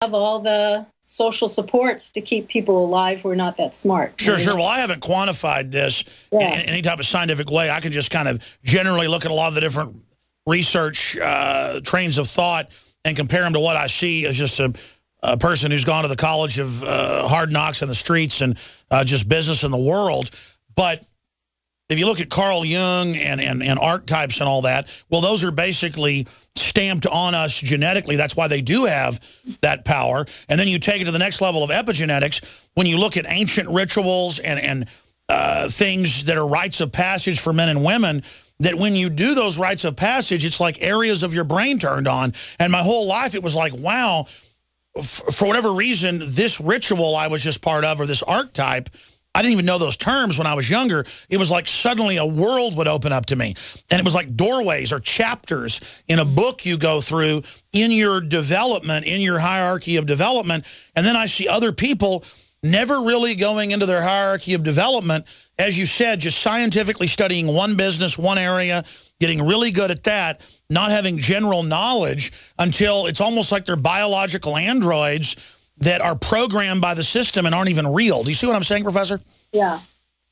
have all the social supports to keep people alive who are not that smart. Sure, sure. Well, I haven't quantified this in any type of scientific way. I can just kind of generally look at a lot of the different research trains of thought and compare them to what I see as just a person who's gone to the college of hard knocks in the streets and just business in the world. But if you look at Carl Jung and archetypes and all that, well, those are basically stamped on us genetically. That's why they do have that power. And then you take it to the next level of epigenetics. When you look at ancient rituals and things that are rites of passage for men and women, that when you do those rites of passage, it's like areas of your brain turned on. And my whole life, it was like, wow, for whatever reason, this ritual I was just part of, or this archetype, I didn't even know those terms when I was younger. It was like suddenly a world would open up to me. And it was like doorways or chapters in a book you go through in your development, in your hierarchy of development. And then I see other people never really going into their hierarchy of development. As you said, just scientifically studying one business, one area, getting really good at that, not having general knowledge until it's almost like they're biological androids that are programmed by the system and aren't even real. Do you see what I'm saying, Professor? Yeah.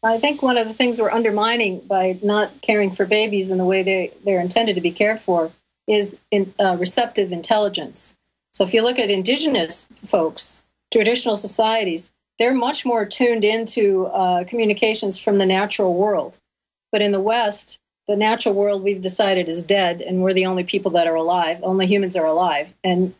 I think one of the things we're undermining by not caring for babies in the way they're intended to be cared for is receptive intelligence. So if you look at indigenous folks, traditional societies, they're much more tuned into communications from the natural world. But in the West, the natural world we've decided is dead, and we're the only people that are alive. Only humans are alive, and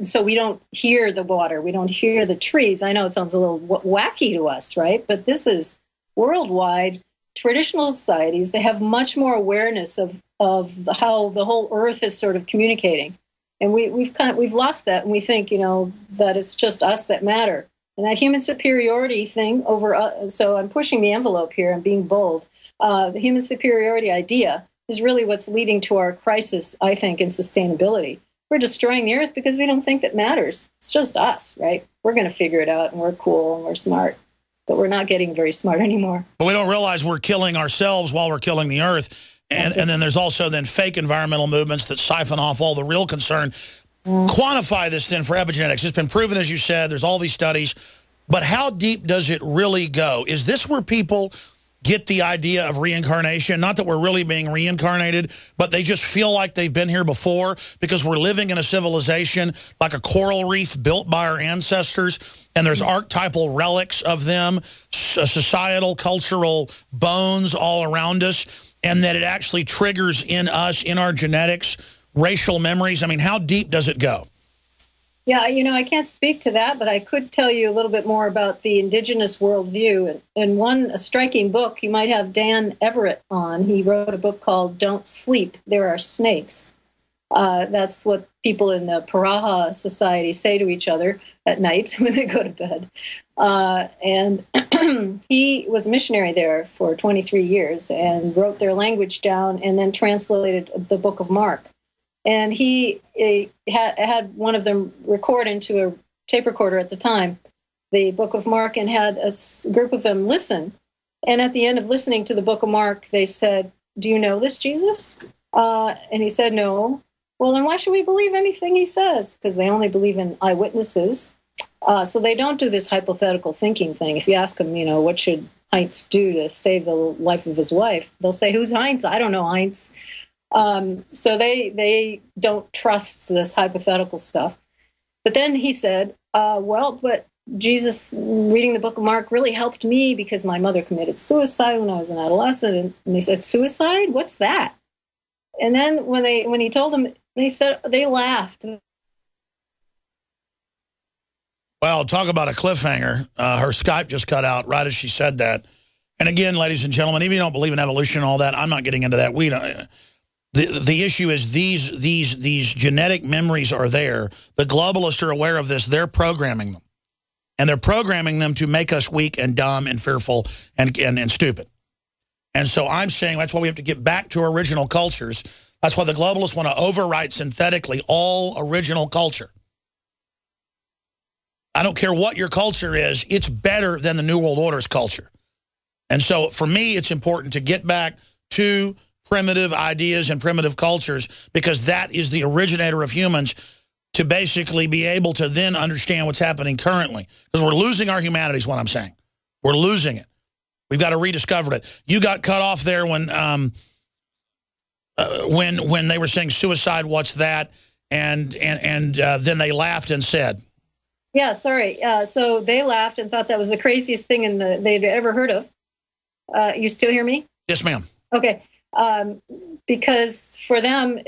so we don't hear the water, we don't hear the trees. I know it sounds a little wacky to us, right? But this is worldwide. Traditional societies, they have much more awareness of how the whole Earth is sort of communicating, and we've lost that, and we think that it's just us that matter, and that human superiority thing over. So I'm pushing the envelope here and being bold. The human superiority idea is really what's leading to our crisis, I think, in sustainability. We're destroying the Earth because we don't think that matters. It's just us, right? We're going to figure it out, and we're cool, and we're smart. But we're not getting very smart anymore. But we don't realize we're killing ourselves while we're killing the Earth. And then there's also then fake environmental movements that siphon off all the real concern. Quantify this then for epigenetics. It's been proven, as you said, there's all these studies. But how deep does it really go? Is this where people get the idea of reincarnation? Not that we're really being reincarnated, but they just feel like they've been here before because we're living in a civilization like a coral reef built by our ancestors, and there's archetypal relics of them, societal, cultural bones all around us, and that it actually triggers in us, in our genetics, racial memories. I mean, how deep does it go? Yeah, I can't speak to that, but I could tell you a little bit more about the indigenous worldview. And a striking book, you might have Dan Everett on. He wrote a book called Don't Sleep, There Are Snakes. That's what people in the Paraha Society say to each other at night when they go to bed. And he was a missionary there for 23 years and wrote their language down and then translated the Book of Mark. And he had one of them record into a tape recorder at the time, the Book of Mark, and had a group of them listen. And at the end of listening to the Book of Mark, they said, "Do you know this Jesus?" And he said, "No." "Well, then why should we believe anything he says?" Because they only believe in eyewitnesses. So they don't do this hypothetical thinking thing. If you ask them, what should Heinz do to save the life of his wife, they'll say, "Who's Heinz? I don't know Heinz." So they don't trust this hypothetical stuff. But then he said, but Jesus reading the Book of Mark really helped me because my mother committed suicide when I was an adolescent. And they said, "Suicide? What's that?" And then when he told them, they said, they laughed. Well, talk about a cliffhanger. Her Skype just cut out right as she said that. And again, ladies and gentlemen, even if you don't believe in evolution and all that, I'm not getting into that. We don't. The issue is these genetic memories are there. The globalists are aware of this. They're programming them. And they're programming them to make us weak and dumb and fearful and stupid. And so I'm saying that's why we have to get back to original cultures. That's why the globalists want to overwrite synthetically all original culture. I don't care what your culture is. It's better than the New World Order's culture. And so for me, it's important to get back to primitive ideas and primitive cultures because that is the originator of humans. to basically be able to then understand what's happening currently. Because we're losing our humanity is what I'm saying. We're losing it. We've got to rediscover it. You got cut off there when they were saying suicide, what's that? And then they laughed and said. Yeah, sorry. So they laughed and thought that was the craziest thing they'd ever heard of. You still hear me? Yes, ma'am. Okay. Because for them,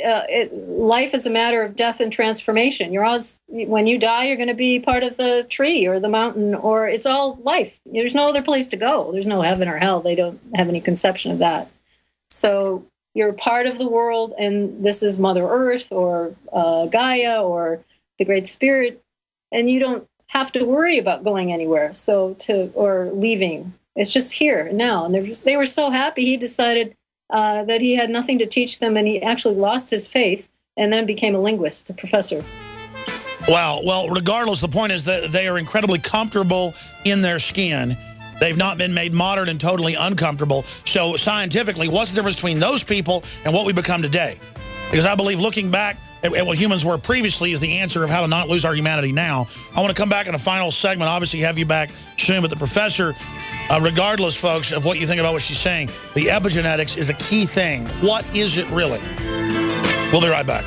life is a matter of death and transformation. You're always, when you die, you're going to be part of the tree or the mountain, or it's all life. There's no other place to go. There's no heaven or hell. They don't have any conception of that. So you're part of the world, and this is Mother Earth or Gaia or the Great Spirit, and you don't have to worry about going anywhere. Or leaving. It's just here now. And they were so happy. He decided that he had nothing to teach them, and he actually lost his faith and then became a linguist, a professor. Wow. Well, regardless, the point is that they are incredibly comfortable in their skin. They've not been made modern and totally uncomfortable. So scientifically, what's the difference between those people and what we become today? Because I believe looking back at what humans were previously is the answer of how to not lose our humanity now. I want to come back in a final segment, obviously have you back soon, but the professor, regardless, folks, of what you think about what she's saying, the epigenetics is a key thing. What is it really? We'll be right back.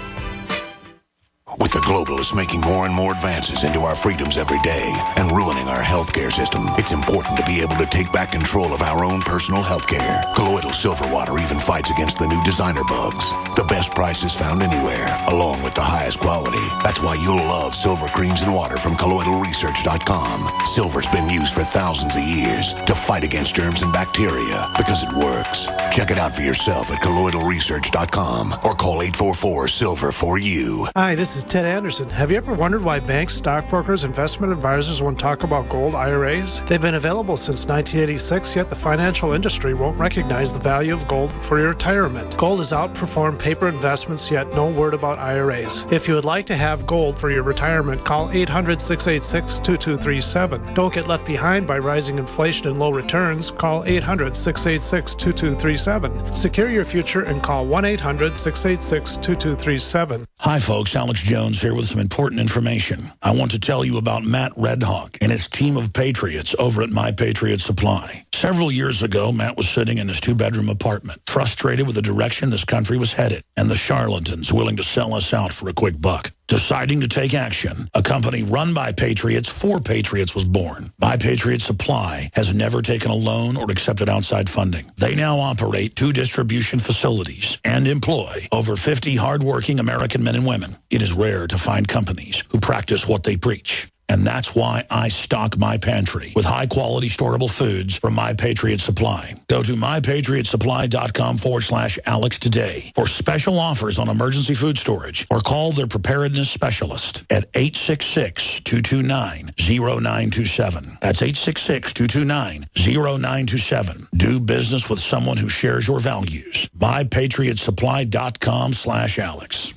With the globalists making more and more advances into our freedoms every day and ruining our healthcare system, it's important to be able to take back control of our own personal healthcare. Colloidal silver water even fights against the new designer bugs. The best prices found anywhere, along with the highest quality. That's why you'll love silver creams and water from colloidalresearch.com. Silver's been used for thousands of years to fight against germs and bacteria because it works. Check it out for yourself at colloidalresearch.com or call 844-SILVER-FOR-YOU. Hi, this is Ted Anderson. Have you ever wondered why banks, stockbrokers, investment advisors won't talk about gold IRAs? They've been available since 1986, yet the financial industry won't recognize the value of gold for your retirement. Gold has outperformed paper investments, yet no word about IRAs. If you would like to have gold for your retirement, call 800-686-2237. Don't get left behind by rising inflation and low returns. Call 800-686-2237. Secure your future and call 1-800-686-2237. Hi, folks. Alex Jones here with some important information. I want to tell you about Matt Redhawk and his team of patriots over at My Patriot Supply. Several years ago, Matt was sitting in his two-bedroom apartment, frustrated with the direction this country was headed and the charlatans willing to sell us out for a quick buck. Deciding to take action, a company run by patriots for patriots was born. My Patriot Supply has never taken a loan or accepted outside funding. They now operate 2 distribution facilities and employ over 50 hardworking American men and women. It is rare to find companies who practice what they preach. And that's why I stock my pantry with high-quality storable foods from My Patriot Supply. Go to mypatriotsupply.com/Alex today for special offers on emergency food storage, or call their preparedness specialist at 866-229-0927. That's 866-229-0927. Do business with someone who shares your values. mypatriotsupply.com/Alex.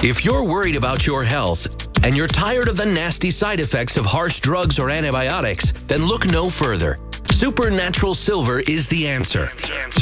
If you're worried about your health and you're tired of the nasty side effects of harsh drugs or antibiotics, then look no further. Supernatural Silver is the answer.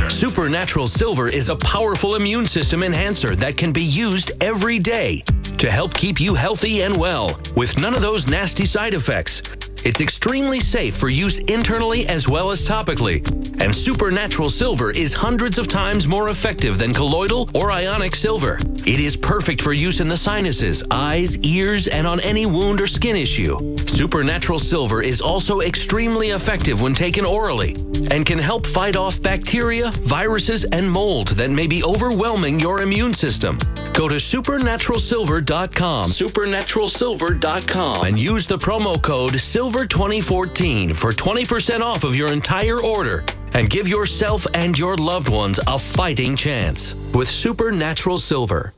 Supernatural Silver is a powerful immune system enhancer that can be used every day to help keep you healthy and well with none of those nasty side effects. It's extremely safe for use internally as well as topically. And Supernatural Silver is hundreds of times more effective than colloidal or ionic silver. It is perfect for use in the sinuses, eyes, ears, and on any wound or skin issue. Supernatural Silver is also extremely effective when taken orally and can help fight off bacteria, viruses, and mold that may be overwhelming your immune system. Go to supernaturalsilver.com, supernaturalsilver.com, and use the promo code SILVER2014 for 20% off of your entire order. And give yourself and your loved ones a fighting chance with Supernatural Silver.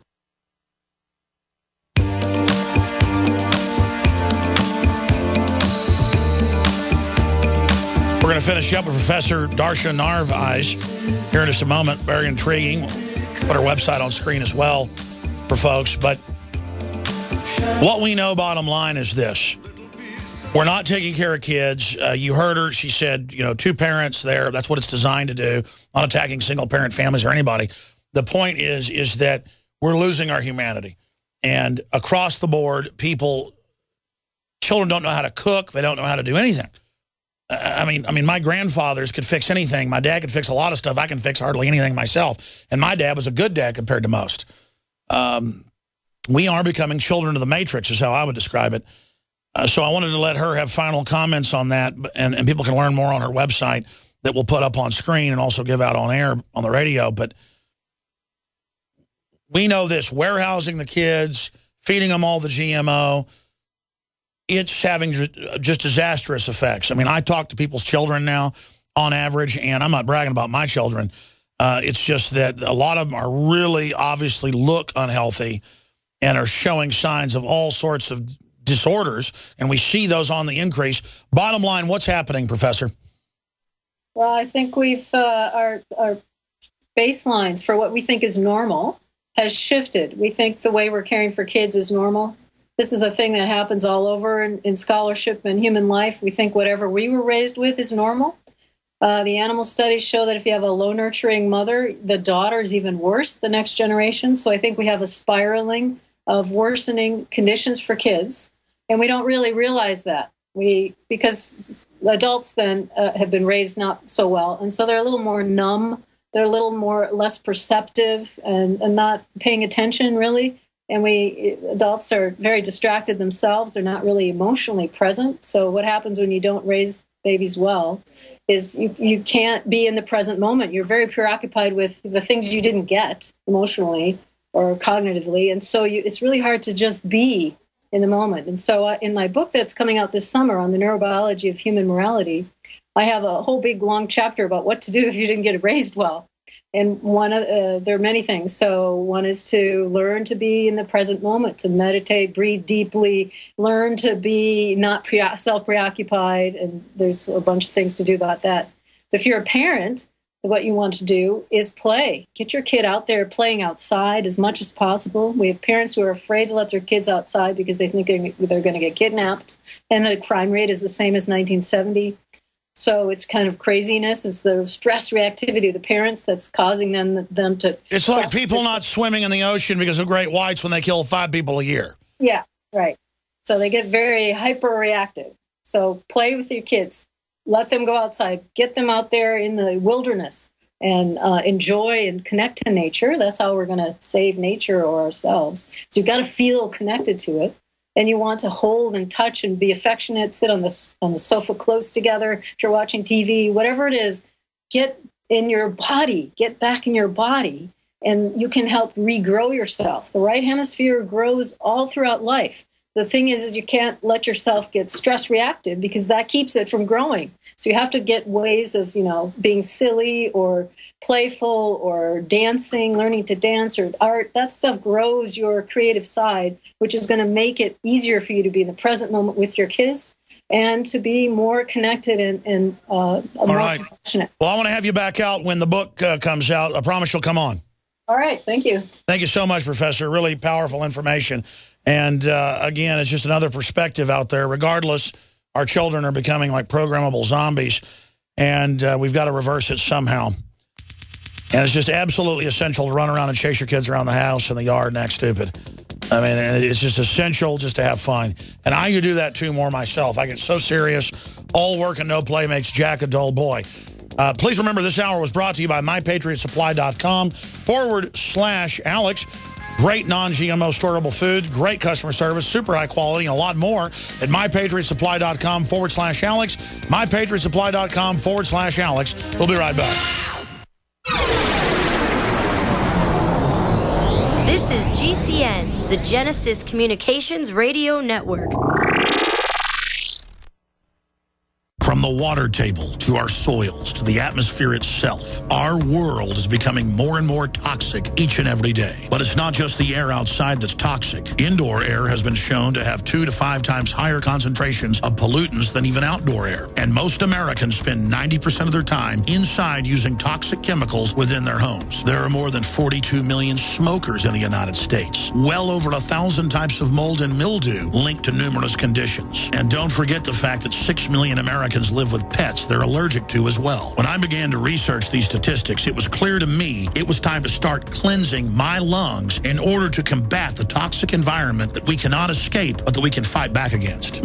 We're going to finish up with Professor Darsha Narvaez here in just a moment. Very intriguing. Put our website on screen as well for folks. But what we know, bottom line, is this. We're not taking care of kids. You heard her. She said, 2 parents there. That's what it's designed to do. Not attacking single-parent families or anybody. The point is that we're losing our humanity. And across the board, children don't know how to cook. They don't know how to do anything. I mean, my grandfathers could fix anything. My dad could fix a lot of stuff. I can fix hardly anything myself. And my dad was a good dad compared to most. We are becoming children of the Matrix is how I would describe it. So I wanted to let her have final comments on that. And people can learn more on her website that we'll put up on screen and also give out on air on the radio. But we know this, warehousing the kids, feeding them all the GMO, it's having just disastrous effects. I mean, I talk to people's children now on average, and I'm not bragging about my children. It's just that a lot of them are really obviously look unhealthy and are showing signs of all sorts of disorders, and we see those on the increase. Bottom line, what's happening, Professor? Well, I think our baselines for what we think is normal has shifted. We think the way we're caring for kids is normal. This is a thing that happens all over in scholarship and human life. We think whatever we were raised with is normal. The animal studies show that if you have a low nurturing mother, the daughter is even worse, the next generation. So I think we have a spiraling of worsening conditions for kids. And we don't really realize that. Because adults then have been raised not so well. And so they're a little more numb. They're a little less perceptive and not paying attention, really. And adults are very distracted themselves. They're not really emotionally present. So what happens when you don't raise babies well is you can't be in the present moment. You're very preoccupied with the things you didn't get emotionally or cognitively. And so it's really hard to just be in the moment. And so in my book that's coming out this summer on the neurobiology of human morality, I have a whole big long chapter about what to do if you didn't get raised well. And there are many things. So one is to learn to be in the present moment, to meditate, breathe deeply, learn to be not self-preoccupied. And there's a bunch of things to do about that. If you're a parent, what you want to do is play. Get your kid out there playing outside as much as possible. We have parents who are afraid to let their kids outside because they think they're going to get kidnapped. And the crime rate is the same as 1970. So it's kind of craziness. It's the stress reactivity of the parents that's causing them to... It's like people not swimming in the ocean because of great whites when they kill 5 people a year. Yeah, right. So they get very hyper-reactive. So play with your kids. Let them go outside. Get them out there in the wilderness and enjoy and connect to nature. That's how we're going to save nature or ourselves. So you've got to feel connected to it. And you want to hold and touch and be affectionate, sit on the sofa close together. If you're watching TV, whatever it is, get in your body, get back in your body, and you can help regrow yourself. The right hemisphere grows all throughout life. The thing is you can't let yourself get stress reactive because that keeps it from growing. So you have to get ways of, being silly or playful or dancing, learning to dance or art. That stuff grows your creative side, which is going to make it easier for you to be in the present moment with your kids and to be more connected and more compassionate. Well, I want to have you back out when the book comes out. I promise you'll come on. All right. Thank you. Thank you so much, Professor. Really powerful information. And again, it's just another perspective out there. Regardless, our children are becoming like programmable zombies, and we've got to reverse it somehow. And it's just absolutely essential to run around and chase your kids around the house and the yard and act stupid. I mean, it's just essential just to have fun. And I do that too more myself. I get so serious. All work and no play makes Jack a dull boy. Please remember this hour was brought to you by MyPatriotSupply.com/Alex. Great non-GMO storable food, great customer service, super high quality, and a lot more at MyPatriotSupply.com/Alex. MyPatriotSupply.com/Alex. We'll be right back. This is GCN, the Genesis Communications Radio Network. From the water table to our soils to the atmosphere itself, our world is becoming more and more toxic each and every day. But it's not just the air outside that's toxic. Indoor air has been shown to have 2 to 5 times higher concentrations of pollutants than even outdoor air. And most Americans spend 90% of their time inside using toxic chemicals within their homes. There are more than 42 million smokers in the United States. Well over 1,000 types of mold and mildew linked to numerous conditions. And don't forget the fact that 6 million Americans Americans live with pets they're allergic to as well. When I began to research these statistics, it was clear to me it was time to start cleansing my lungs in order to combat the toxic environment that we cannot escape, but that we can fight back against.